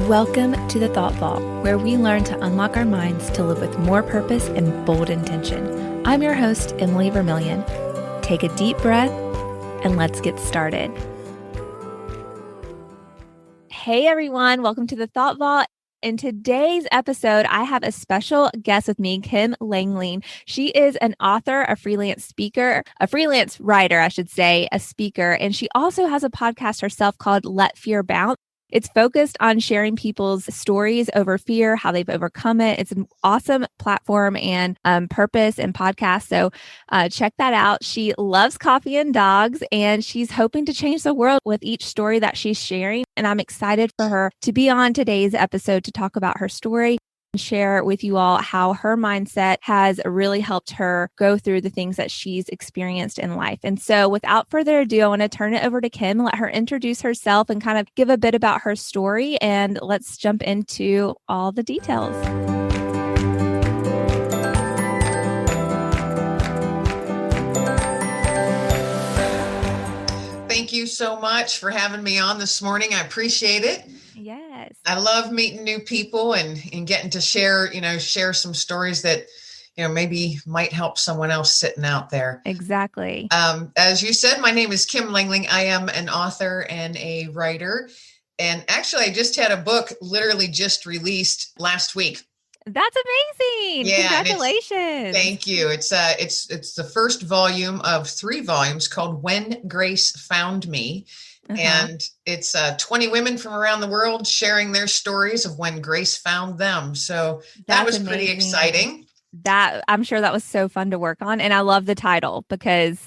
Welcome to the Thought Vault, where we learn to unlock our minds to live with more purpose and bold intention. I'm your host, Emily Vermillion. Take a deep breath and let's get started. Hey everyone, welcome to the Thought Vault. In today's episode, I have a special guest with me, Kim Lengling. She is an author, a freelance speaker, a freelance writer, I should say, a speaker, and she also has a podcast herself called Let Fear Bounce. It's focused on sharing people's stories over fear, how they've overcome it. It's an awesome platform and purpose and podcast. So check that out. She loves coffee and dogs, and she's hoping to change the world with each story that she's sharing. And I'm excited for her to be on today's episode to talk about her story and share with you all how her mindset has really helped her go through the things that she's experienced in life. And so without further ado, I want to turn it over to Kim, let her introduce herself and kind of give a bit about her story. And let's jump into all the details. Thank you so much for having me on this morning. I appreciate it. Yes. I love meeting new people and getting to share some stories that, maybe might help someone else sitting out there. Exactly. As you said, my name is Kim Lengling. I am an author and a writer. And actually, I just had a book literally just released last week. That's amazing. Yeah, congratulations. Thank you. It's the first volume of 3 volumes called When Grace Found Me. And it's 20 women from around the world sharing their stories of when grace found them. So that was amazing. Pretty exciting. I'm sure that was so fun to work on. And I love the title because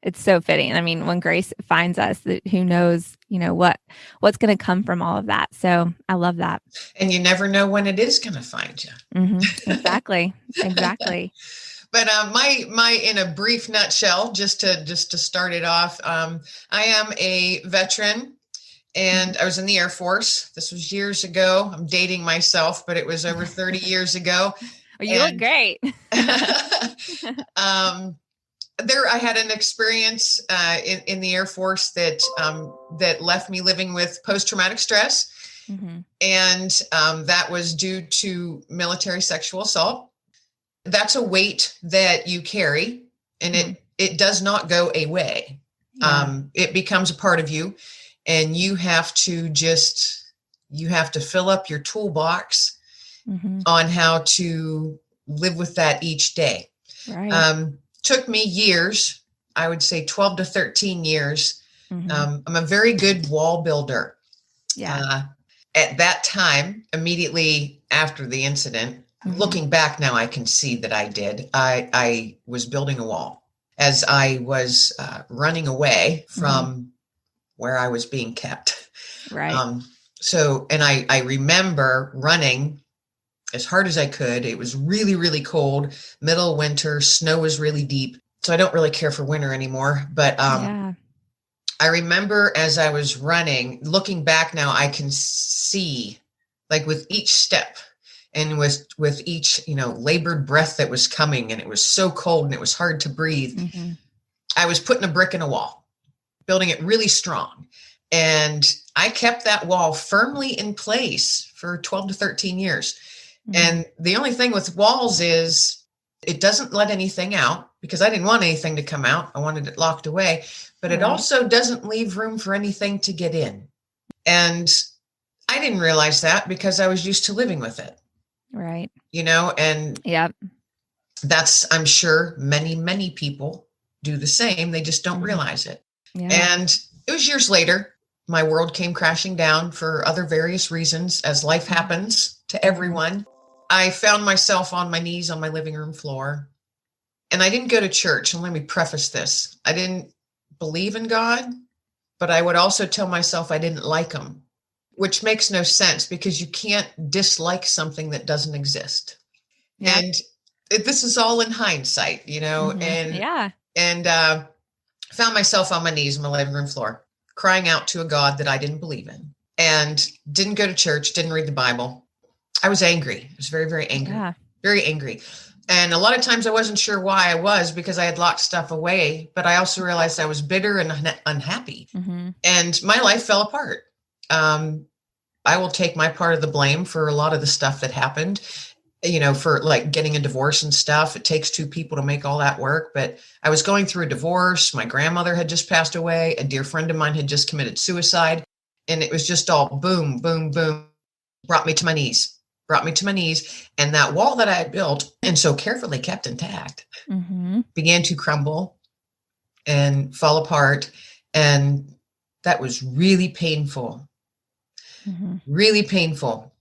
it's so fitting. I mean, when grace finds us, who knows, what's going to come from all of that. So I love that. And you never know when it is going to find you. Mm-hmm. Exactly. Exactly. But my in a brief nutshell, just to start it off, I am a veteran, and I was in the Air Force. This was years ago. I'm dating myself, but it was over 30 years ago. Well, you look great. There, I had an experience in the Air Force that left me living with post-traumatic stress, and that was due to military sexual assault. That's a weight that you carry, and it does not go away. Yeah. It becomes a part of you, and you have to fill up your toolbox on how to live with that each day. Right. Took me years, I would say 12 to 13 years. I'm a very good wall builder. Yeah. At that time, immediately after the incident, looking back now, I can see that I did. I was building a wall as I was running away from where I was being kept. Right. And I remember running as hard as I could. It was really, really cold, middle of winter, snow was really deep. So I don't really care for winter anymore. But I remember as I was running, looking back now, I can see, like, with each step, and with each, labored breath that was coming, and it was so cold and it was hard to breathe. I was putting a brick in a wall, building it really strong. And I kept that wall firmly in place for 12 to 13 years. And the only thing with walls is it doesn't let anything out, because I didn't want anything to come out. I wanted it locked away, but it also doesn't leave room for anything to get in. And I didn't realize that because I was used to living with it. Right. And that's, I'm sure many, many people do the same. They just don't realize it. Yeah. And it was years later, my world came crashing down for other various reasons, as life happens to everyone. I found myself on my knees on my living room floor, and I didn't go to church. And let me preface this. I didn't believe in God, but I would also tell myself I didn't like him, which makes no sense because you can't dislike something that doesn't exist. Yep. And this is all in hindsight, and found myself on my knees on my living room floor, crying out to a God that I didn't believe in, and didn't go to church, didn't read the Bible. I was angry. I was very, very angry, very angry. And a lot of times I wasn't sure why I was, because I had locked stuff away, but I also realized I was bitter and unhappy. And my life fell apart. I will take my part of the blame for a lot of the stuff that happened, for like getting a divorce and stuff. It takes two people to make all that work. But I was going through a divorce. My grandmother had just passed away. A dear friend of mine had just committed suicide. And it was just all boom, boom, boom, brought me to my knees. And that wall that I had built and so carefully kept intact began to crumble and fall apart. And that was really painful, really painful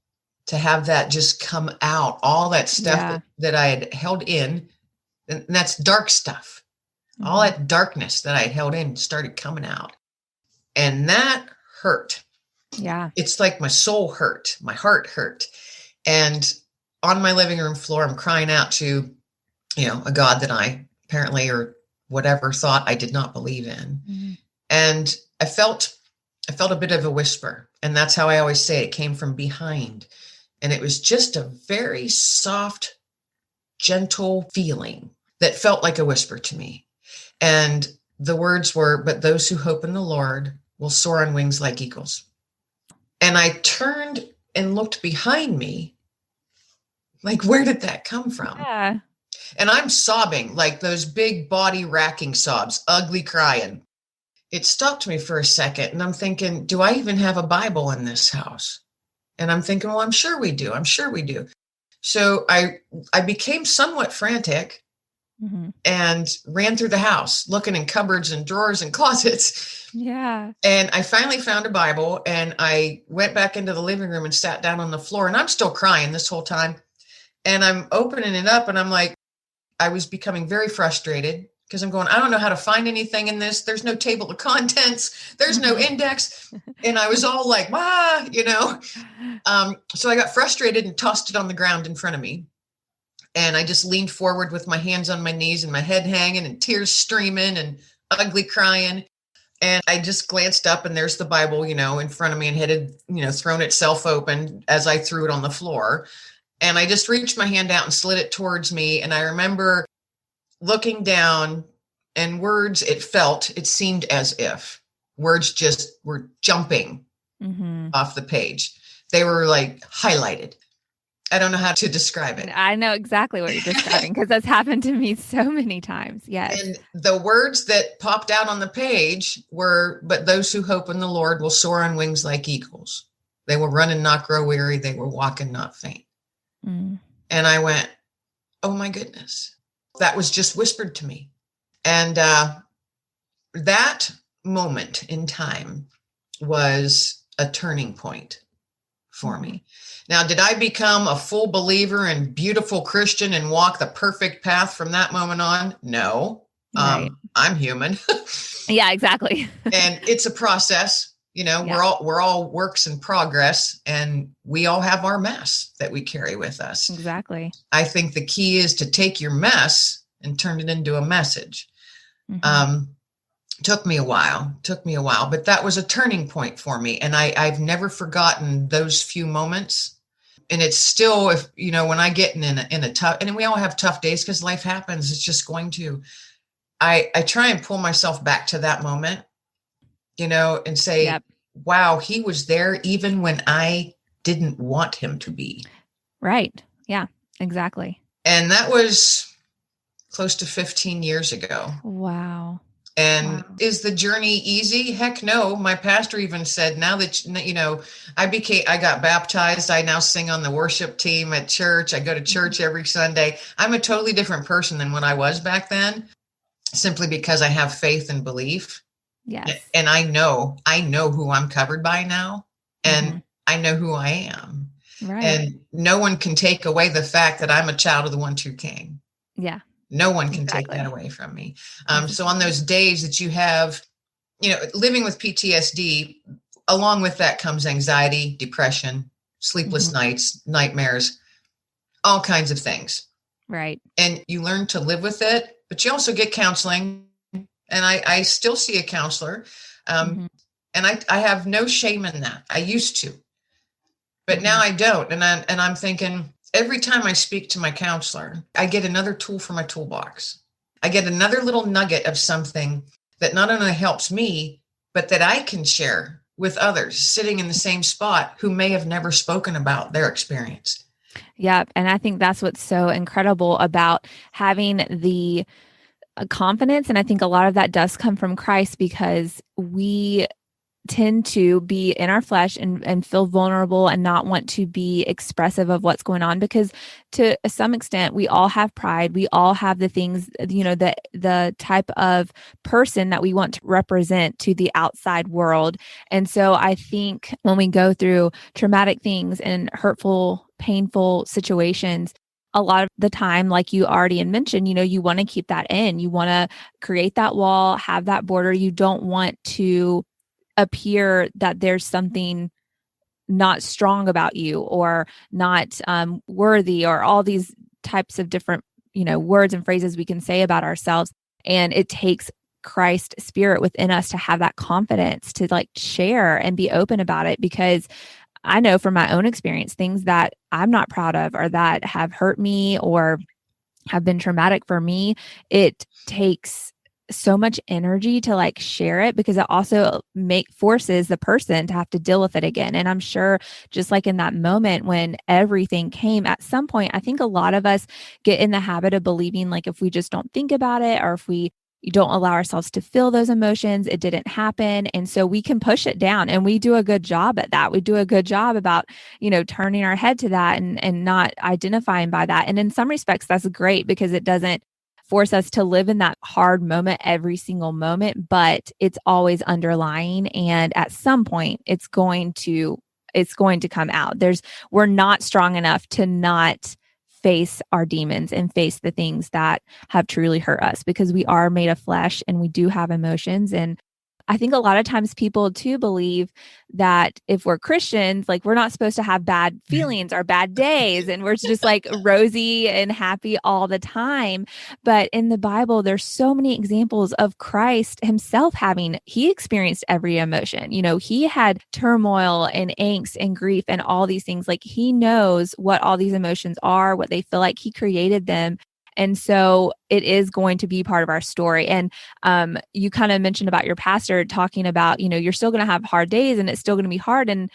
to have that just come out, all that stuff that I had held in. And that's dark stuff. All that darkness that I had held in started coming out. And that hurt. Yeah. It's like my soul hurt. My heart hurt. And on my living room floor, I'm crying out to, a God that I apparently or whatever thought I did not believe in. And I felt a bit of a whisper. And that's how I always say it came from behind. And it was just a very soft, gentle feeling that felt like a whisper to me. And the words were, "But those who hope in the Lord will soar on wings like eagles." And I turned and looked behind me, like, where did that come from? Yeah. And I'm sobbing, like those big body racking sobs, ugly crying. It stopped me for a second. And I'm thinking, do I even have a Bible in this house? And I'm thinking, well, I'm sure we do. So I became somewhat frantic and ran through the house, looking in cupboards and drawers and closets. Yeah. And I finally found a Bible, and I went back into the living room and sat down on the floor, and I'm still crying this whole time. And I'm opening it up, and I'm like, I was becoming very frustrated because I'm going, I don't know how to find anything in this. There's no table of contents. There's no index. And I was all like, so I got frustrated and tossed it on the ground in front of me. And I just leaned forward with my hands on my knees and my head hanging and tears streaming and ugly crying. And I just glanced up, and there's the Bible, in front of me, and it had, thrown itself open as I threw it on the floor. And I just reached my hand out and slid it towards me. And I remember looking down, and it seemed as if words just were jumping off the page. They were like highlighted. I don't know how to describe it. I know exactly what you're describing because that's happened to me so many times. Yes. And the words that popped out on the page were, "But those who hope in the Lord will soar on wings like eagles. They will run and not grow weary. They will walk and not faint." And I went, oh my goodness, that was just whispered to me. And that moment in time was a turning point for me. Now, did I become a full believer and beautiful Christian and walk the perfect path from that moment on? No. Right. I'm human. Yeah, exactly. And it's a process. We're all works in progress, and we all have our mess that we carry with us. Exactly. I think the key is to take your mess and turn it into a message. Took me a while, but that was a turning point for me. And I've never forgotten those few moments. And it's still, when I get in a tough, and we all have tough days because life happens. It's just going to, I try and pull myself back to that moment, and say, wow, he was there even when I didn't want him to be. Right. Yeah, exactly. And that was close to 15 years ago. Wow. And is the journey easy? Heck no. My pastor even said, now that, I got baptized. I now sing on the worship team at church. I go to church every Sunday. I'm a totally different person than what I was back then, simply because I have faith and belief. Yes. And I know who I'm covered by now, and I know who I am. Right. And no one can take away the fact that I'm a child of the one true King. Yeah. No one can take that away from me. So on those days that you have, living with PTSD, along with that comes anxiety, depression, sleepless nights, nightmares, all kinds of things. Right. And you learn to live with it, but you also get counseling. And I still see a counselor. And I have no shame in that. I used to, but now I don't. And I'm thinking, every time I speak to my counselor, I get another tool for my toolbox. I get another little nugget of something that not only helps me, but that I can share with others sitting in the same spot who may have never spoken about their experience. Yeah. And I think that's what's so incredible about having the confidence. And I think a lot of that does come from Christ, because we tend to be in our flesh and feel vulnerable and not want to be expressive of what's going on, because to some extent we all have pride. We all have the things, the type of person that we want to represent to the outside world. And so I think when we go through traumatic things and hurtful, painful situations, a lot of the time, like you already mentioned, you want to keep that in. You want to create that wall, have that border. You don't want to appear that there's something not strong about you, or not worthy, or all these types of different, words and phrases we can say about ourselves. And it takes Christ's spirit within us to have that confidence to like share and be open about it, because I know from my own experience, things that I'm not proud of or that have hurt me or have been traumatic for me, it takes so much energy to like share it, because it also forces the person to have to deal with it again. And I'm sure just like in that moment when everything came, at some point, I think a lot of us get in the habit of believing like if we just don't think about it, or if we don't allow ourselves to feel those emotions, it didn't happen. And so we can push it down, and we do a good job at that. We do a good job about, turning our head to that and not identifying by that. And in some respects, that's great, because it doesn't force us to live in that hard moment every single moment, but it's always underlying. And at some point it's going to come out. We're not strong enough to not face our demons and face the things that have truly hurt us, because we are made of flesh and we do have emotions. And I think a lot of times people too believe that if we're Christians, like we're not supposed to have bad feelings or bad days, and we're just like rosy and happy all the time. But in the Bible, there's so many examples of Christ himself he experienced every emotion. He had turmoil and angst and grief and all these things. Like he knows what all these emotions are, what they feel like. He created them. And so it is going to be part of our story. And you kind of mentioned about your pastor talking about, you're still going to have hard days and it's still going to be hard. And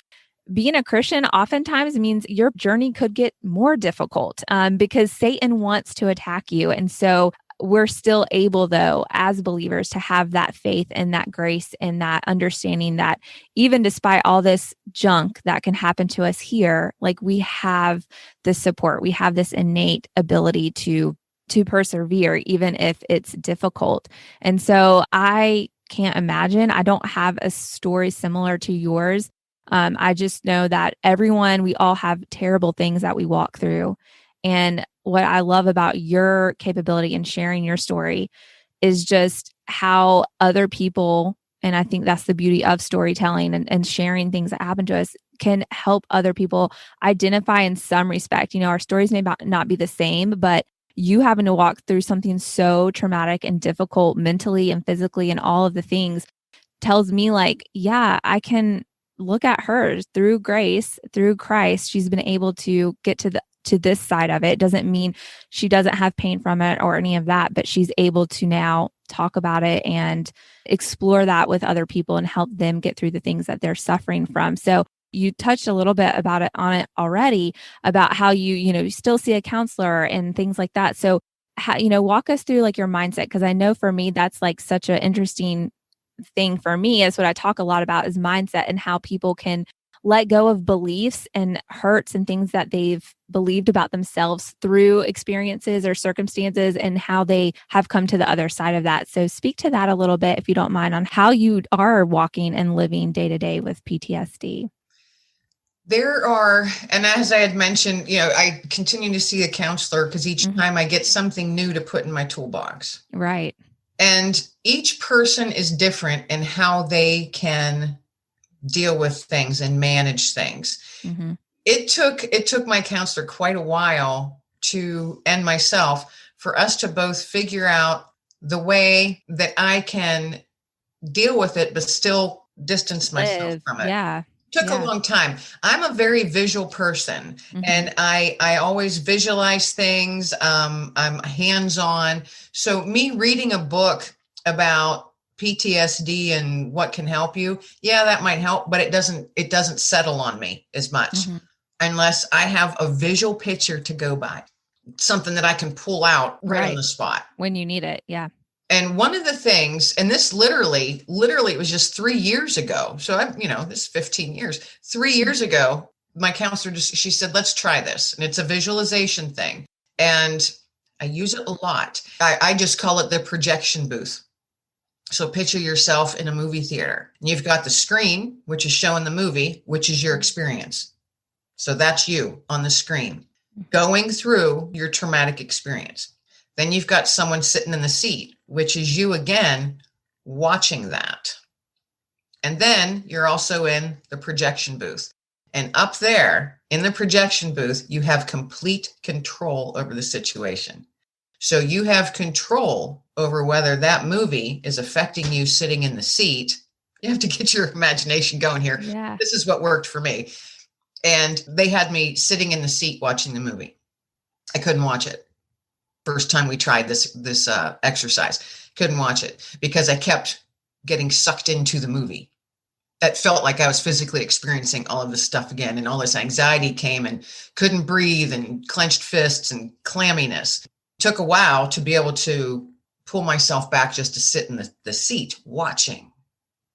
being a Christian oftentimes means your journey could get more difficult because Satan wants to attack you. And so we're still able, though, as believers, to have that faith and that grace and that understanding that even despite all this junk that can happen to us here, like we have this support, we have this innate ability to persevere, even if it's difficult. And so I can't imagine, I don't have a story similar to yours. I just know that we all have terrible things that we walk through. And what I love about your capability in sharing your story is just how other people, and I think that's the beauty of storytelling and sharing things that happen to us, can help other people identify in some respect. Our stories may not be the same, but you having to walk through something so traumatic and difficult mentally and physically and all of the things tells me like, yeah, I can look at her through grace, through Christ. She's been able to get to this side of it. Doesn't mean she doesn't have pain from it or any of that, but she's able to now talk about it and explore that with other people and help them get through the things that they're suffering from. So you touched a little bit on it already, about how you still see a counselor and things like that. So how, walk us through like your mindset. Cause I know for me, that's like such an interesting thing for me, is what I talk a lot about is mindset, and how people can let go of beliefs and hurts and things that they've believed about themselves through experiences or circumstances, and how they have come to the other side of that. So speak to that a little bit, if you don't mind, on how you are walking and living day to day with PTSD. There are, and as I had mentioned, I continue to see a counselor because each time I get something new to put in my toolbox. Right. And each person is different in how they can deal with things and manage things. Mm-hmm. It took my counselor quite a while and myself for us to both figure out the way that I can deal with it, but still distance myself from it. Yeah. Took a long time. I'm a very visual person, and I always visualize things. I'm hands-on. So me reading a book about PTSD and what can help you. Yeah, that might help, but it doesn't settle on me as much unless I have a visual picture to go by, something that I can pull out right on the spot when you need it. Yeah. And one of the things, and this literally, it was just 3 years ago. So this is 15 years, 3 years ago, my counselor she said, let's try this. And it's a visualization thing. And I use it a lot. I just call it the projection booth. So picture yourself in a movie theater. And you've got the screen, which is showing the movie, which is your experience. So that's you on the screen going through your traumatic experience. Then you've got someone sitting in the seat, which is you again watching that. And then you're also in the projection booth. And up there in the projection booth, you have complete control over the situation. So you have control over whether that movie is affecting you sitting in the seat. You have to get your imagination going here. Yeah. This is what worked for me. And they had me sitting in the seat watching the movie. I couldn't watch it. First time we tried this exercise, couldn't watch it because I kept getting sucked into the movie. It felt like I was physically experiencing all of this stuff again, and all this anxiety came and couldn't breathe and clenched fists and clamminess. It took a while to be able to pull myself back just to sit in the seat watching,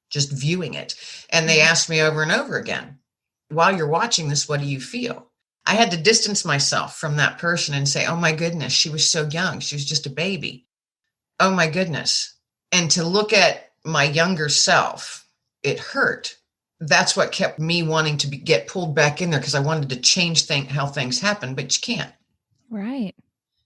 just viewing it. And they asked me over and over again, while you're watching this, what do you feel? I had to distance myself from that person and say, oh my goodness, she was so young. She was just a baby. Oh my goodness. And to look at my younger self, it hurt. That's what kept me wanting to get pulled back in there because I wanted to change how things happen, but you can't. Right.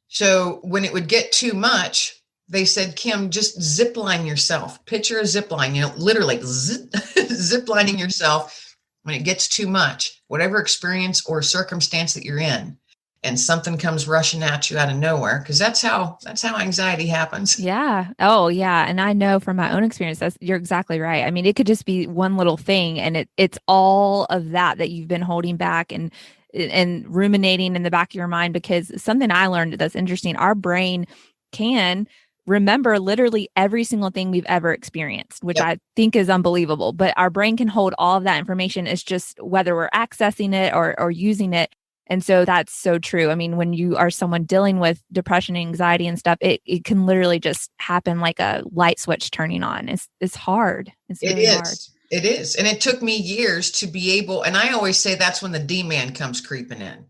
So when it would get too much, they said, Kim, just zip line yourself. Picture a zip line, literally zip lining yourself. When it gets too much, whatever experience or circumstance that you're in, and something comes rushing at you out of nowhere, because that's how anxiety happens. Yeah. Oh, yeah. And I know from my own experience, you're exactly right. I mean, it could just be one little thing, and it's all of that you've been holding back and ruminating in the back of your mind. Because something I learned that's interesting, our brain can remember literally every single thing we've ever experienced, which I think is unbelievable. But our brain can hold all of that information. It's just whether we're accessing it or using it. And so that's so true. I mean, when you are someone dealing with depression, anxiety and stuff, it can literally just happen like a light switch turning on. It's hard. It's really hard. It is. And it took me years to be able, and I always say that's when the D-man comes creeping in.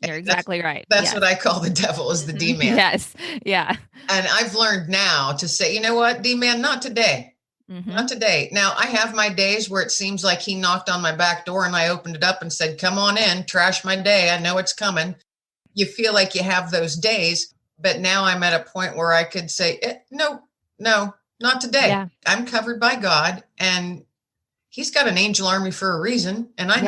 You're exactly right. That's what I call the devil, is the D-man. Yes. Yeah. And I've learned now to say, you know what, D-man, not today. Not today. Now, I have my days where it seems like he knocked on my back door and I opened it up and said, come on in, trash my day. I know it's coming. You feel like you have those days, but now I'm at a point where I could say, no, not today. Yeah. I'm covered by God, and he's got an angel army for a reason. And I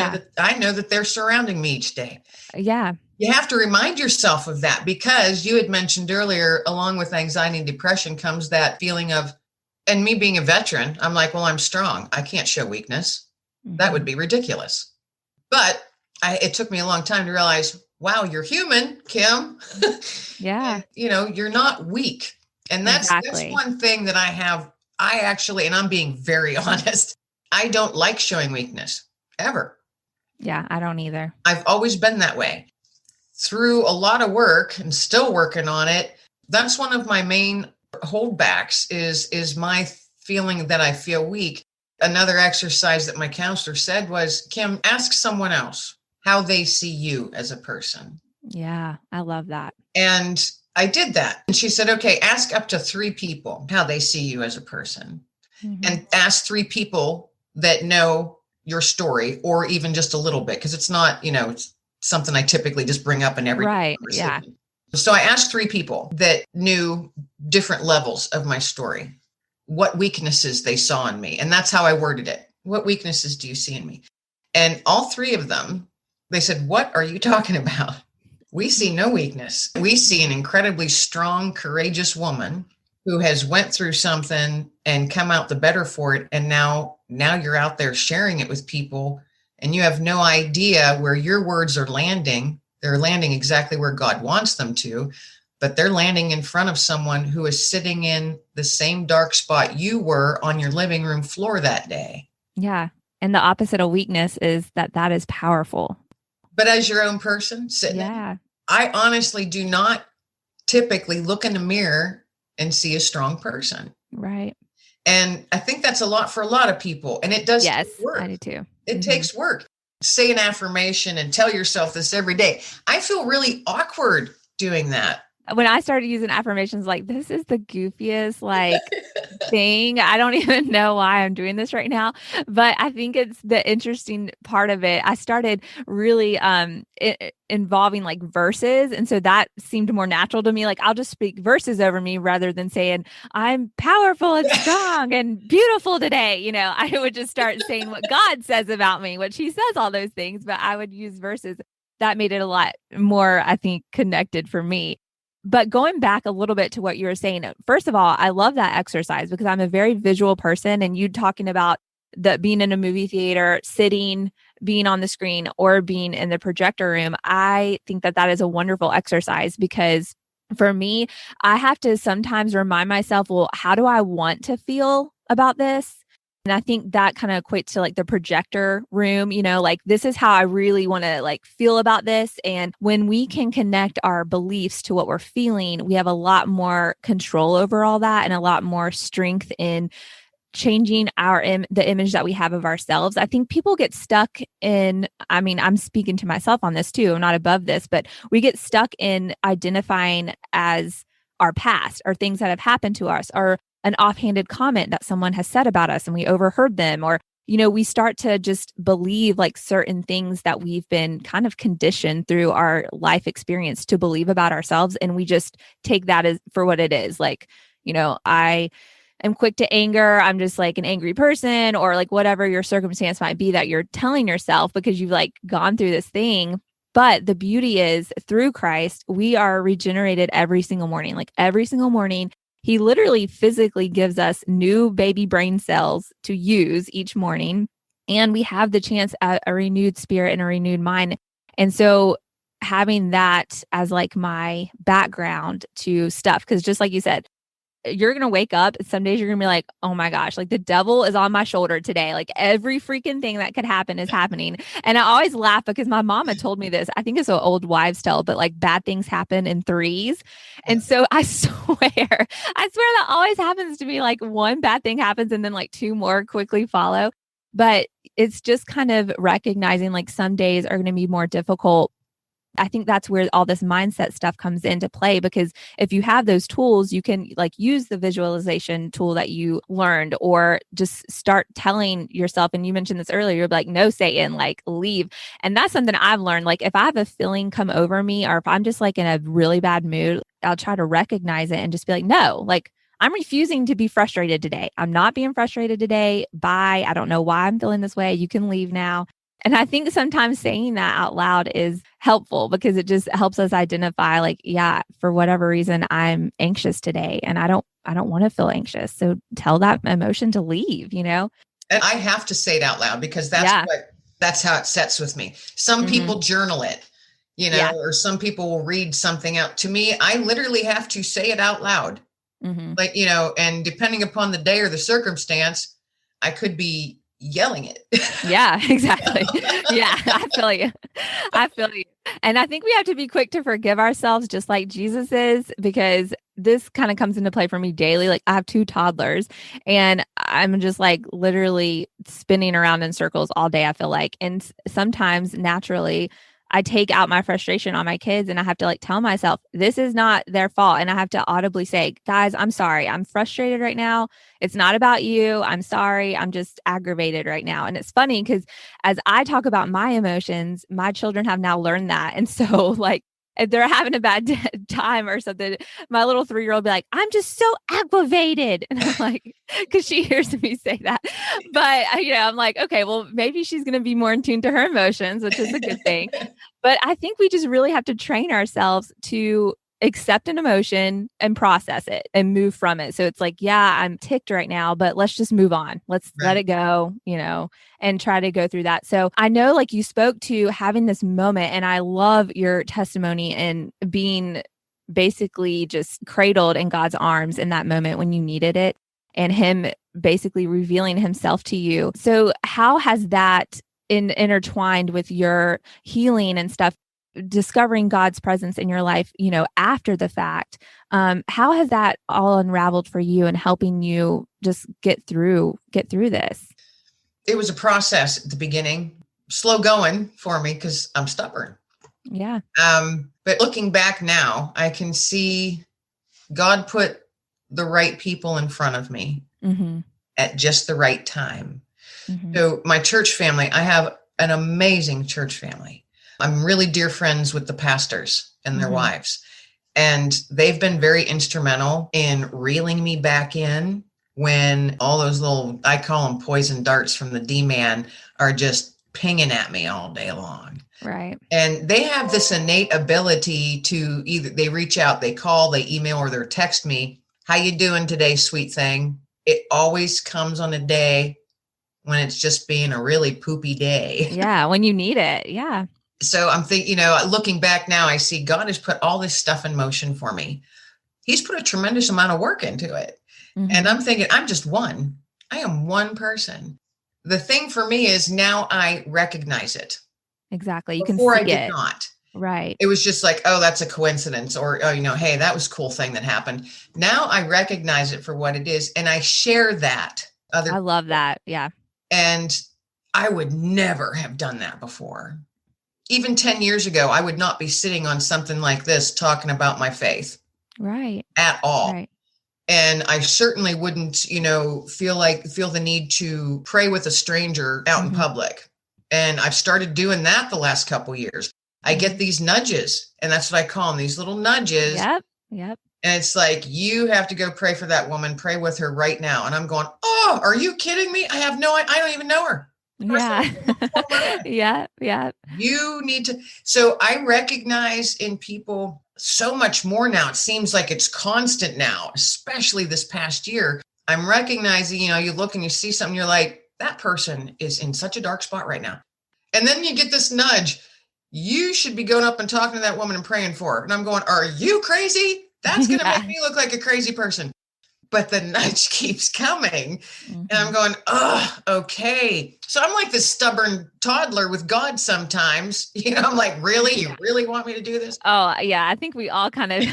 know that they're surrounding me each day. Yeah. You have to remind yourself of that, because you had mentioned earlier, along with anxiety and depression comes that feeling of, and me being a veteran, I'm like, well, I'm strong. I can't show weakness. That would be ridiculous. But it took me a long time to realize, wow, you're human, Kim. Yeah. And, you're not weak. And that's one thing that I have. I actually, and I'm being very honest, I don't like showing weakness ever. Yeah, I don't either. I've always been that way. Through a lot of work and still working on it, that's one of my main holdbacks is my feeling that I feel weak. Another exercise that my counselor said was, Kim, ask someone else how they see you as a person. Yeah, I love that. And I did that. And she said, okay, ask up to 3 people how they see you as a person. And ask 3 people that know your story, or even just a little bit, because it's not, it's something I typically just bring up in every conversation. Yeah. So I asked 3 people that knew different levels of my story, what weaknesses they saw in me. And that's how I worded it. What weaknesses do you see in me? And all 3 of them, they said, what are you talking about? We see no weakness. We see an incredibly strong, courageous woman who has went through something and come out the better for it. And now you're out there sharing it with people, and you have no idea where your words are landing. They're landing exactly where God wants them to, but they're landing in front of someone who is sitting in the same dark spot you were on your living room floor that day. Yeah. And the opposite of weakness is that is powerful. But as your own person sitting in, I honestly do not typically look in the mirror and see a strong person. Right. And I think that's a lot for a lot of people. And it does take work. I do too. It takes work. Say an affirmation and tell yourself this every day. I feel really awkward doing that. When I started using affirmations, like, this is the goofiest thing. I don't even know why I'm doing this right now, but I think it's the interesting part of it. I started really involving like verses. And so that seemed more natural to me. Like, I'll just speak verses over me rather than saying I'm powerful and strong and beautiful today. You know, I would just start saying what God says about me, which he says all those things, but I would use verses. That made it a lot more, I think, connected for me. But going back a little bit to what you were saying, first of all, I love that exercise because I'm a very visual person, and you talking about being in a movie theater, sitting, being on the screen, or being in the projector room. I think that is a wonderful exercise because for me, I have to sometimes remind myself, well, how do I want to feel about this? And I think that kind of equates to like the projector room, you know, like this is how I really want to like feel about this. And when we can connect our beliefs to what we're feeling, we have a lot more control over all that and a lot more strength in changing the image that we have of ourselves. I think people get stuck in, I mean, I'm speaking to myself on this too. I'm not above this, but we get stuck in identifying as our past or things that have happened to us or an offhanded comment that someone has said about us and we overheard them, or, you know, we start to just believe like certain things that we've been kind of conditioned through our life experience to believe about ourselves. And we just take that as for what it is. Like, you know, I am quick to anger. I'm just like an angry person, or like whatever your circumstance might be that you're telling yourself because you've like gone through this thing. But the beauty is through Christ, we are regenerated every single morning. Like every single morning, he literally physically gives us new baby brain cells to use each morning. And we have the chance at a renewed spirit and a renewed mind. And so having that as like my background to stuff, because just like you said, you're going to wake up. Some days you're going to be like, oh my gosh, like the devil is on my shoulder today. Like every freaking thing that could happen is happening. And I always laugh because my mom had told me this. I think it's an old wives' tale, but like bad things happen in threes. And so I swear that always happens to me. Like one bad thing happens and then like two more quickly follow. But it's just kind of recognizing like some days are going to be more difficult. I think that's where all this mindset stuff comes into play, because if you have those tools, you can like use the visualization tool that you learned, or just start telling yourself. And you mentioned this earlier, you're like, no, Satan, like leave. And that's something I've learned. Like if I have a feeling come over me, or if I'm just like in a really bad mood, I'll try to recognize it and just be like, no, like I'm refusing to be frustrated today. I'm not being frustrated today. Bye. I don't know why I'm feeling this way. You can leave now. And I think sometimes saying that out loud is helpful because it just helps us identify like, yeah, for whatever reason, I'm anxious today and I don't want to feel anxious. So tell that emotion to leave, you know? And I have to say it out loud because that's how it sets with me. Some people journal it, you know, or some people will read something out. To me, I literally have to say it out loud. Like, you know, and depending upon the day or the circumstance, I could be yelling it. Yeah, exactly. Yeah, I feel you. And I think we have to be quick to forgive ourselves just like Jesus is, because this kind of comes into play for me daily. Like I have 2 toddlers and I'm just like literally spinning around in circles all day, I feel like. And sometimes naturally I take out my frustration on my kids and I have to like tell myself, this is not their fault. And I have to audibly say, guys, I'm sorry. I'm frustrated right now. It's not about you. I'm sorry. I'm just aggravated right now. And it's funny because as I talk about my emotions, my children have now learned that. And so like, if they're having a bad time or something, my little 3-year-old will be like, I'm just so aggravated. And I'm like, because she hears me say that. But, you know, I'm like, okay, well, maybe she's going to be more in tune to her emotions, which is a good thing. But I think we just really have to train ourselves to accept an emotion and process it and move from it. So it's like, yeah, I'm ticked right now, but let's just move on. Let's let it go, you know, and try to go through that. So I know like you spoke to having this moment, and I love your testimony and being basically just cradled in God's arms in that moment when you needed it, and him basically revealing himself to you. So how has that intertwined with your healing and stuff, discovering God's presence in your life, after the fact? How has that all unraveled for you and helping you just get through this? It was a process at the beginning, slow going for me because I'm stubborn. Yeah. But looking back now, I can see God put the right people in front of me at just the right time. So my church family, I have an amazing church family. I'm really dear friends with the pastors and their wives, and they've been very instrumental in reeling me back in when all those little, I call them poison darts from the D-man, are just pinging at me all day long. Right. And they have this innate ability to either they reach out, they call, they email, or they text me, "How you doing today, sweet thing?" It always comes on a day when it's just being a really poopy day. Yeah, when you need it. Yeah. So I'm thinking, looking back now, I see God has put all this stuff in motion for me. He's put a tremendous amount of work into it. And I'm thinking, I'm just one. I am one person. The thing for me is now I recognize it. Exactly. You Before can see I did it. not. Right. It was just like, oh, that's a coincidence, or, hey, that was a cool thing that happened. Now I recognize it for what it is. And I share that. I love that. Yeah. And I would never have done that before. Even 10 years ago, I would not be sitting on something like this talking about my faith. Right. At all. Right. And I certainly wouldn't, feel the need to pray with a stranger out in public. And I've started doing that the last couple of years. I get these nudges, and that's what I call them, these little nudges. Yep. And it's like, you have to go pray for that woman, pray with her right now. And I'm going, oh, are you kidding me? I don't even know her. Yeah. Yeah. You need to. So I recognize in people so much more now. It seems like it's constant now, especially this past year. I'm recognizing, you look and you see something, you're like, that person is in such a dark spot right now. And then you get this nudge. You should be going up and talking to that woman and praying for her. And I'm going, are you crazy? That's going to make me look like a crazy person. But the nudge keeps coming. And I'm going, oh, okay. So I'm like this stubborn toddler with God sometimes. I'm like, really? You really want me to do this? Oh, yeah. I think we all kind of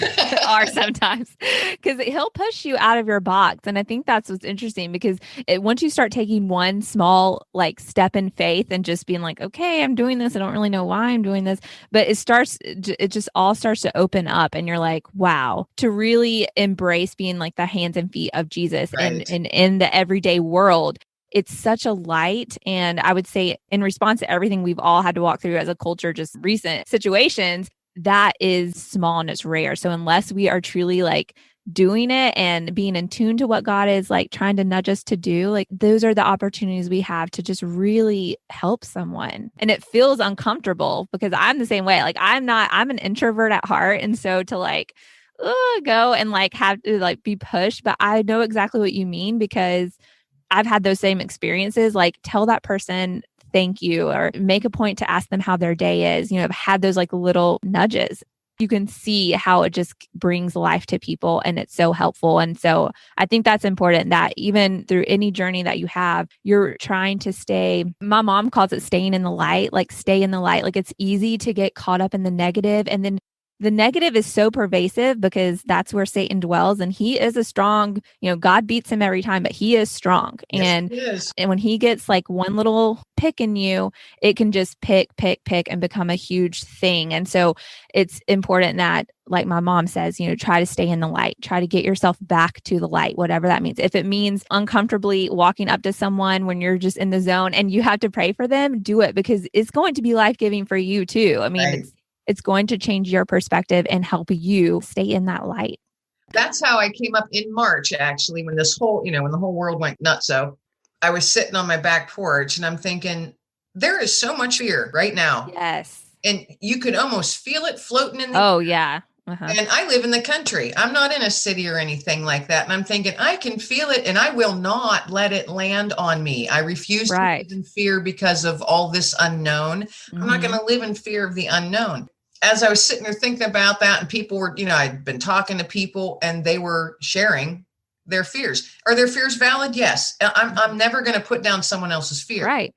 are sometimes, because he'll push you out of your box. And I think that's what's interesting, because once you start taking one small step in faith and just being like, okay, I'm doing this. I don't really know why I'm doing this, but it just all starts to open up, and you're like, wow, to really embrace being like the hands and feet of Jesus. Right. And in the everyday world. It's such a light. And I would say, in response to everything we've all had to walk through as a culture, just recent situations, that is small and it's rare. So unless we are truly doing it and being in tune to what God is trying to nudge us to do, those are the opportunities we have to just really help someone. And it feels uncomfortable, because I'm the same way. I'm an introvert at heart. And so to go and have to be pushed, but I know exactly what you mean, because I've had those same experiences. Tell that person thank you, or make a point to ask them how their day is. I've had those little nudges. You can see how it just brings life to people, and it's so helpful. And so I think that's important, that even through any journey that you have, you're trying to stay. My mom calls it staying in the light, stay in the light. It's easy to get caught up in the negative, and then the negative is so pervasive, because that's where Satan dwells, and he is a strong, God beats him every time, but he is strong. Yes, he is. And when he gets one little pick in you, it can just pick and become a huge thing. And so it's important that, like my mom says, try to stay in the light, try to get yourself back to the light, whatever that means. If it means uncomfortably walking up to someone when you're just in the zone and you have to pray for them, do it, because it's going to be life-giving for you too. I mean, right. It's going to change your perspective and help you stay in that light. That's how I came up in March, actually, when this whole, when the whole world went nuts. So I was sitting on my back porch and I'm thinking, there is so much fear right now. Yes. And you could almost feel it floating in the air. Yeah. And I live in the country. I'm not in a city or anything like that. And I'm thinking, I can feel it, and I will not let it land on me. I refuse to live in fear because of all this unknown. I'm not going to live in fear of the unknown. as I was sitting there thinking about that, and people were, I'd been talking to people and they were sharing their fears. Are their fears valid? Yes. I'm never going to put down someone else's fear. Right.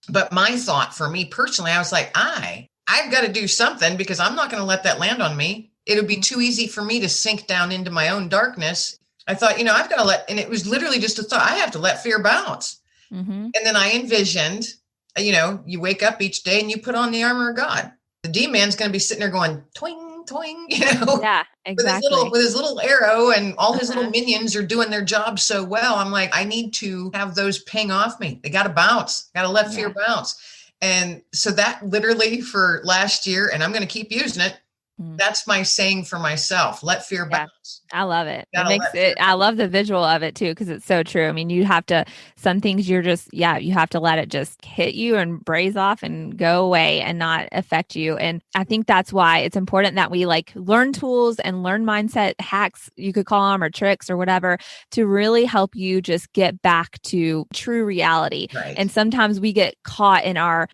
But my thought for me personally, I was like, I've got to do something, because I'm not going to let that land on me. It would be too easy for me to sink down into my own darkness. I thought, I've got to and it was literally just a thought, I have to let fear bounce. Mm-hmm. And then I envisioned, you wake up each day and you put on the armor of God. The D-man's going to be sitting there going, twing, twing, Yeah, exactly. With his little arrow, and all his little minions are doing their job so well. I'm like, I need to have those ping off me. They got to bounce, got to let fear bounce. And so that literally for last year, and I'm going to keep using it, that's my saying for myself. Let fear bounce. I love it. I love the visual of it too, because it's so true. I mean, you have to, some things you have to let it just hit you and braze off and go away and not affect you. And I think that's why it's important that we learn tools and learn mindset hacks, you could call them, or tricks or whatever, to really help you just get back to true reality. Right. And sometimes we get caught in our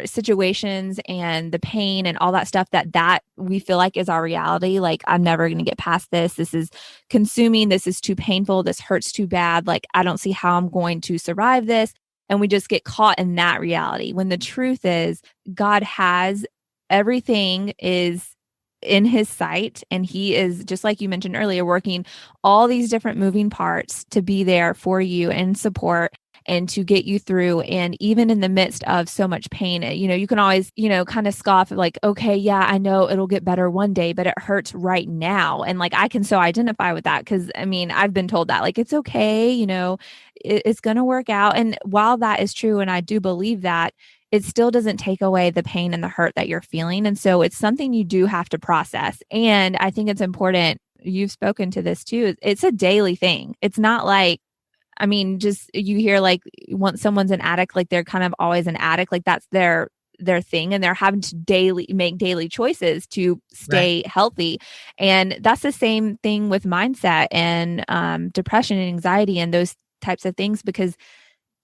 situations and the pain and all that stuff that we feel like is our reality. Like, I'm never going to get past this. This is consuming. This is too painful. This hurts too bad. Like, I don't see how I'm going to survive this. And we just get caught in that reality, when the truth is God has everything is in his sight. And he is, just like you mentioned earlier, working all these different moving parts to be there for you and support and to get you through. And even in the midst of so much pain, you can always, kind of scoff like, okay, yeah, I know it'll get better one day, but it hurts right now. And I can so identify with that, because I've been told that, it's okay, it's going to work out. And while that is true, and I do believe that, it still doesn't take away the pain and the hurt that you're feeling. And so it's something you do have to process. And I think it's important, you've spoken to this too, it's a daily thing. It's not just you hear once someone's an addict, they're kind of always an addict, that's their thing, and they're having to make daily choices to stay healthy. And that's the same thing with mindset and depression and anxiety and those types of things, because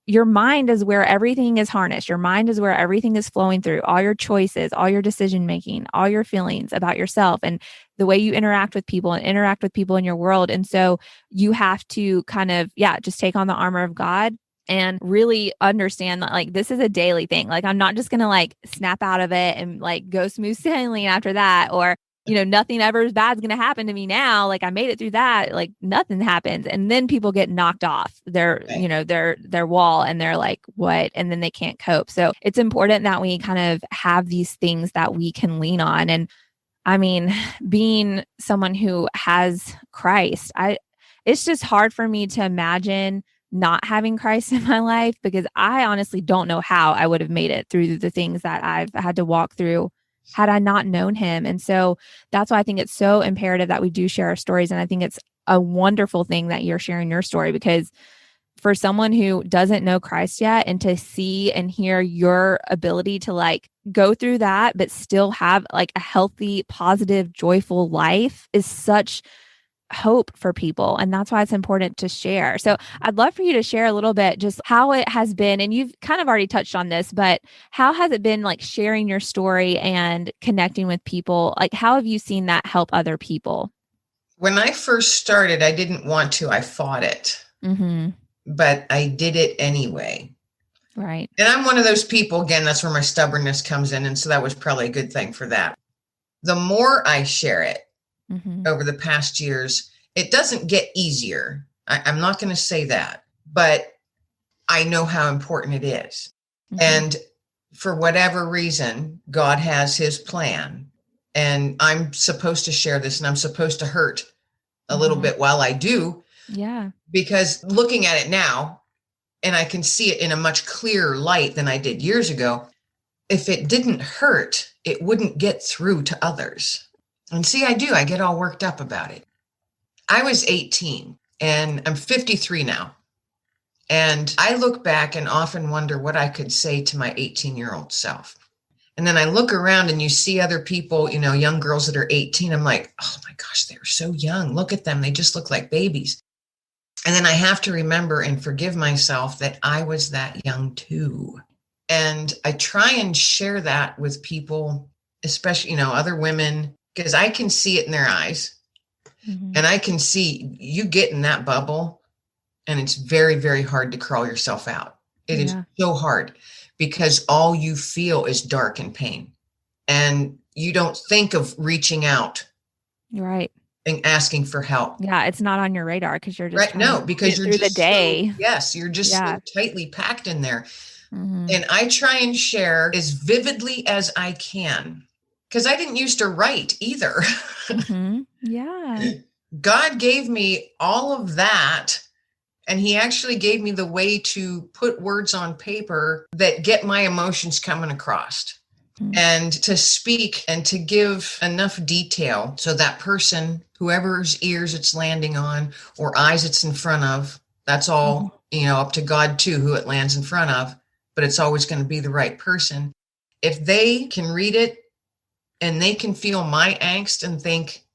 your mind is where everything is harnessed. Your mind is where everything is flowing through, all your choices, all your decision making, all your feelings about yourself, and the way you interact with people and interact with people in your world. And so you have to kind of, just take on the armor of God and really understand that this is a daily thing. I'm not just going to snap out of it and go smooth sailing after that, or nothing ever as bad is going to happen to me now. I made it through that, nothing happens. And then people get knocked off their wall, and they're like, what? And then they can't cope. So it's important that we kind of have these things that we can lean on. And being someone who has Christ, it's just hard for me to imagine not having Christ in my life, because I honestly don't know how I would have made it through the things that I've had to walk through had I not known him. And so that's why I think it's so imperative that we do share our stories. And I think it's a wonderful thing that you're sharing your story, because for someone who doesn't know Christ yet, and to see and hear your ability to go through that, but still have a healthy, positive, joyful life, is such hope for people. And that's why it's important to share. So I'd love for you to share a little bit just how it has been, and you've kind of already touched on this, but how has it been sharing your story and connecting with people? How have you seen that help other people? When I first started, I didn't want to, I fought it, but I did it anyway. Right. And I'm one of those people, again, that's where my stubbornness comes in. And so that was probably a good thing for that. The more I share it, over the past years, it doesn't get easier. I'm not going to say that, but I know how important it is. And for whatever reason, God has his plan, and I'm supposed to share this, and I'm supposed to hurt a little bit while I do. Yeah. Because looking at it now, and I can see it in a much clearer light than I did years ago, if it didn't hurt, it wouldn't get through to others. And see, I get all worked up about it. I was 18 and I'm 53 now. And I look back and often wonder what I could say to my 18-year-old self. And then I look around and you see other people, young girls that are 18. I'm like, oh my gosh, they're so young. Look at them. They just look like babies. And then I have to remember and forgive myself that I was that young too. And I try and share that with people especially, other women, because I can see it in their eyes, and I can see you get in that bubble, and it's very, very hard to crawl yourself out. It is so hard because all you feel is dark and pain, and you don't think of reaching out. Right. And asking for help. Yeah, it's not on your radar because you're just right. No, to because get you're through just the day. yes, you're just so tightly packed in there. Mm-hmm. And I try and share as vividly as I can because I didn't used to write either. Mm-hmm. Yeah. God gave me all of that. And he actually gave me the way to put words on paper that get my emotions coming across. And to speak and to give enough detail so that person, whoever's ears it's landing on or eyes it's in front of, that's all, up to God too, who it lands in front of, but it's always going to be the right person. If they can read it and they can feel my angst and think,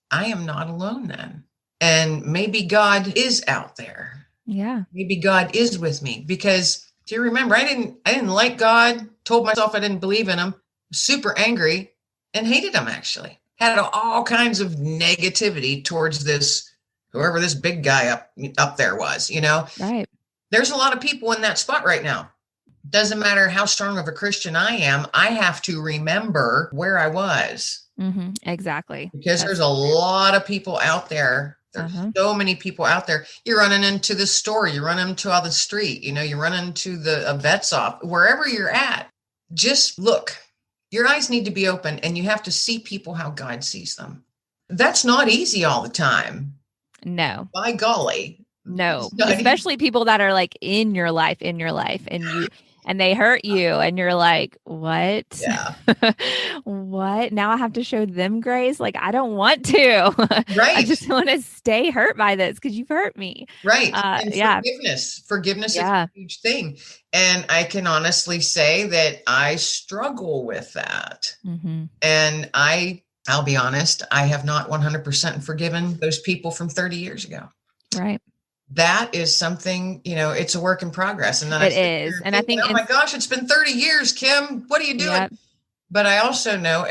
I am not alone then. And maybe God is out there. Yeah. Maybe God is with me because do you remember, I didn't like God, told myself I didn't believe in him, super angry and hated him actually. Had all kinds of negativity towards this, whoever this big guy up there was, Right. There's a lot of people in that spot right now. Doesn't matter how strong of a Christian I am, I have to remember where I was. Mm-hmm. Exactly. Because there's a lot of people out there. There's so many people out there. You're running into the store, you run into on the street, you run into a vet's office, wherever you're at. Just look. Your eyes need to be open and you have to see people how God sees them. That's not easy all the time. No. By golly. No. Especially people that are like in your life and they hurt you and you're like, what? Yeah. What? Now I have to show them grace? Like, I don't want to. Right. I just want to stay hurt by this because you've hurt me. Right. And forgiveness is a huge thing. And I can honestly say that I struggle with that. And I'll be honest, I have not 100% forgiven those people from 30 years ago. Right. That is something, it's a work in progress. And then it is. And I think, oh my gosh, it's been 30 years, Kim, what are you doing? Yep. But I also know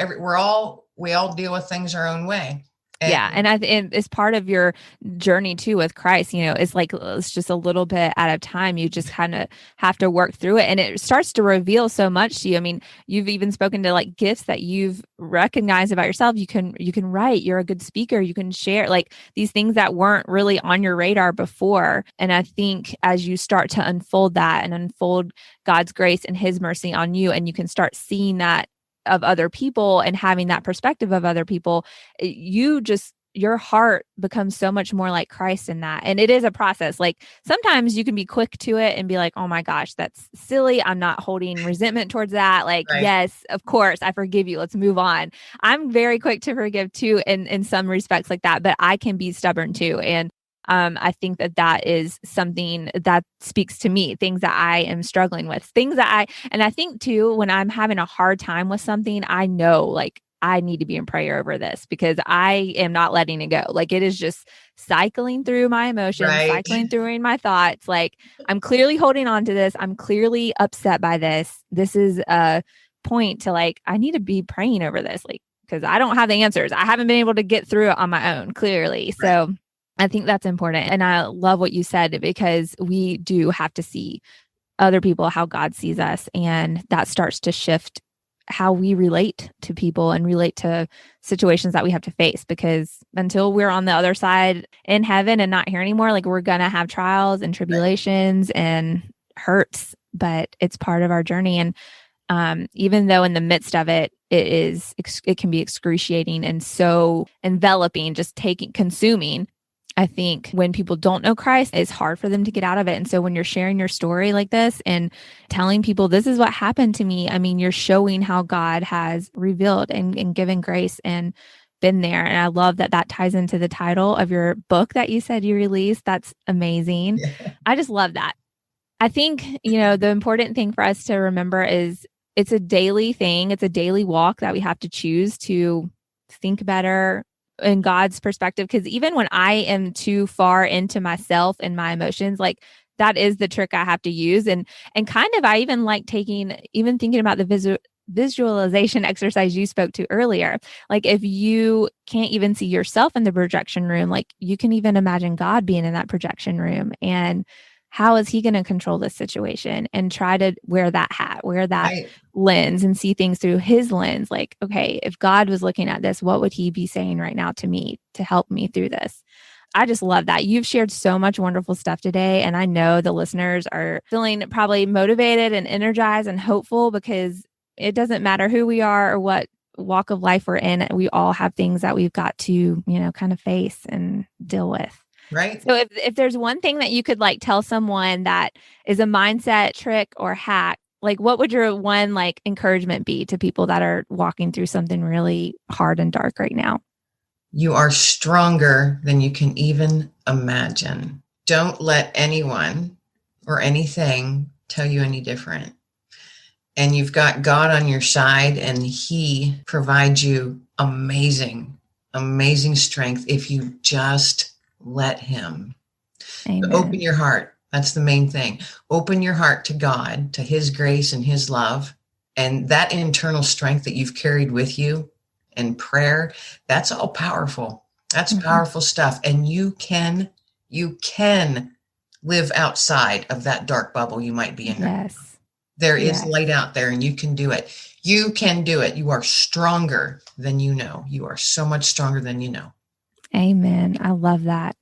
we all deal with things our own way. And And it's part of your journey too with Christ, it's like, it's just a little bit at a time. You just kind of have to work through it. And it starts to reveal so much to you. I mean, you've even spoken to like gifts that you've recognized about yourself. You can write, you're a good speaker, you can share like these things that weren't really on your radar before. And I think as you start to unfold that and unfold God's grace and his mercy on you, and you can start seeing that of other people and having that perspective of other people, your heart becomes so much more like Christ in that. And it is a process. Like sometimes you can be quick to it and be like, oh my gosh, that's silly. I'm not holding resentment towards that. Like, yes, of course, I forgive you. Let's move on. I'm very quick to forgive too, in some respects like that, but I can be stubborn too. And I think that is something that speaks to me, things that I am struggling with, and I think too, when I'm having a hard time with something, I know like I need to be in prayer over this because I am not letting it go. Like it is just cycling through my emotions, cycling through my thoughts. Like I'm clearly holding on to this. I'm clearly upset by this. This is a point to like, I need to be praying over this, like, because I don't have the answers. I haven't been able to get through it on my own, clearly. So I think that's important. And I love what you said because we do have to see other people, how God sees us. And that starts to shift how we relate to people and relate to situations that we have to face. Because until we're on the other side in heaven and not here anymore, like we're going to have trials and tribulations and hurts, but it's part of our journey. And even though in the midst of it, it can be excruciating and so enveloping, just consuming. I think when people don't know Christ, it's hard for them to get out of it. And so when you're sharing your story like this and telling people, this is what happened to me, I mean, you're showing how God has revealed and given grace and been there. And I love that ties into the title of your book that you said you released. That's amazing. Yeah. I just love that. I think, the important thing for us to remember is it's a daily thing. It's a daily walk that we have to choose to think better in God's perspective. Because even when I am too far into myself and my emotions, like that is the trick I have to use. And kind of, I even like thinking about the visualization exercise you spoke to earlier. Like if you can't even see yourself in the projection room, like you can even imagine God being in that projection room, and how is he going to control this situation, and try to wear that hat, wear that Right. lens and see things through his lens. Like, okay, if God was looking at this, what would he be saying right now to me to help me through this? I just love that. You've shared so much wonderful stuff today. And I know the listeners are feeling probably motivated and energized and hopeful, because it doesn't matter who we are or what walk of life we're in. We all have things that we've got to, kind of face and deal with. Right. So if there's one thing that you could like tell someone that is a mindset trick or hack, like what would your one like encouragement be to people that are walking through something really hard and dark right now? You are stronger than you can even imagine. Don't let anyone or anything tell you any different. And you've got God on your side, and he provides you amazing, amazing strength if you just let him. Amen. Open your heart. That's the main thing. Open your heart to God, to his grace and his love. And that internal strength that you've carried with you and prayer, that's all powerful. That's powerful stuff. And you can live outside of that dark bubble you might be in. Yes. There is light out there, and you can do it. You can do it. You are stronger than you know. You are so much stronger than you know. Amen. I love that.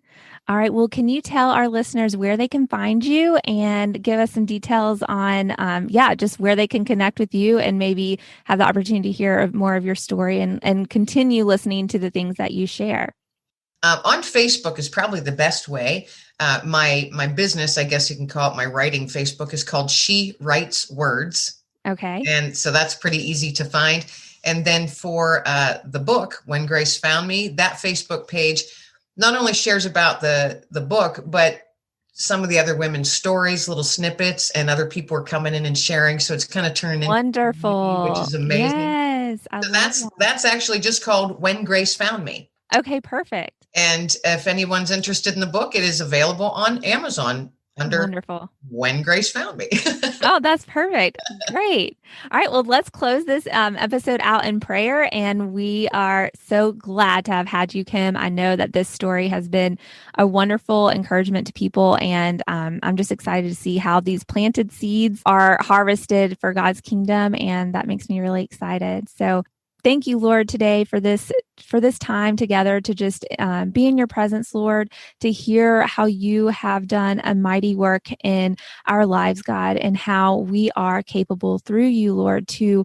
All right. Well, can you tell our listeners where they can find you and give us some details on, just where they can connect with you and maybe have the opportunity to hear more of your story and continue listening to the things that you share? On Facebook is probably the best way. My business, I guess you can call it, my writing Facebook is called She Writes Words. Okay. And so that's pretty easy to find. And then for the book, When Grace Found Me, that Facebook page not only shares about the book, but some of the other women's stories, little snippets, and other people are coming in and sharing. So it's kind of turned into wonderful, which is amazing. Yes, So that's actually just called When Grace Found Me. Okay, perfect. And if anyone's interested in the book, it is available on Amazon under Wonderful. When Grace Found Me. Oh, that's perfect. Great. All right. Well, let's close this episode out in prayer. And we are so glad to have had you, Kim. I know that this story has been a wonderful encouragement to people. And I'm just excited to see how these planted seeds are harvested for God's kingdom. And that makes me really excited. So thank you, Lord, today for this time together to just be in your presence, Lord, to hear how you have done a mighty work in our lives, God, and how we are capable through you, Lord, to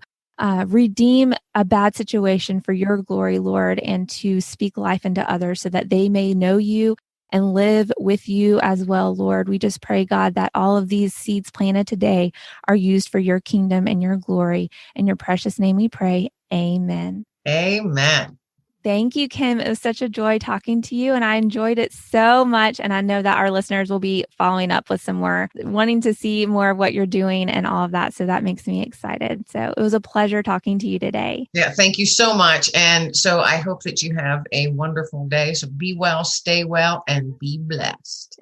redeem a bad situation for your glory, Lord, and to speak life into others so that they may know you and live with you as well, Lord. We just pray, God, that all of these seeds planted today are used for your kingdom and your glory. In your precious name we pray. Amen. Amen. Thank you, Kim. It was such a joy talking to you, and I enjoyed it so much. And I know that our listeners will be following up with some more, wanting to see more of what you're doing and all of that. So that makes me excited. So it was a pleasure talking to you today. Yeah, thank you so much. And so I hope that you have a wonderful day. So be well, stay well, and be blessed.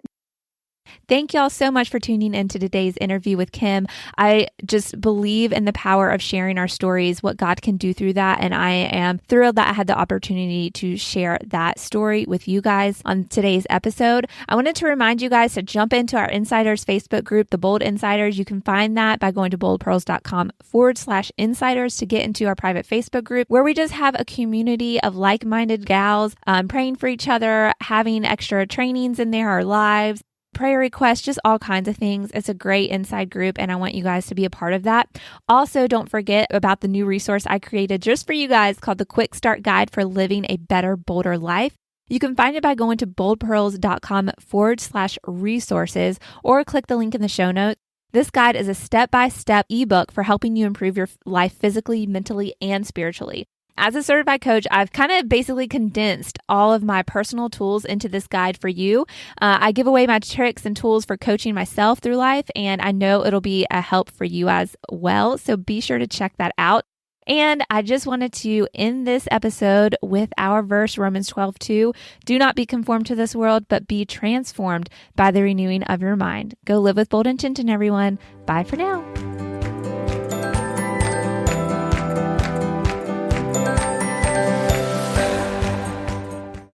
Thank y'all so much for tuning into today's interview with Kim. I just believe in the power of sharing our stories, what God can do through that. And I am thrilled that I had the opportunity to share that story with you guys on today's episode. I wanted to remind you guys to jump into our Insiders Facebook group, The Bold Insiders. You can find that by going to boldpearls.com/insiders to get into our private Facebook group, where we just have a community of like-minded gals praying for each other, having extra trainings in there, our lives, prayer requests, just all kinds of things. It's a great inside group, and I want you guys to be a part of that. Also, don't forget about the new resource I created just for you guys called the Quick Start Guide for Living a Better, Bolder Life. You can find it by going to boldpearls.com/resources or click the link in the show notes. This guide is a step-by-step ebook for helping you improve your life physically, mentally, and spiritually. As a certified coach, I've kind of basically condensed all of my personal tools into this guide for you. I give away my tricks and tools for coaching myself through life, and I know it'll be a help for you as well. So be sure to check that out. And I just wanted to end this episode with our verse, Romans 12:2. Do not be conformed to this world, but be transformed by the renewing of your mind. Go live with bold intention, everyone. Bye for now.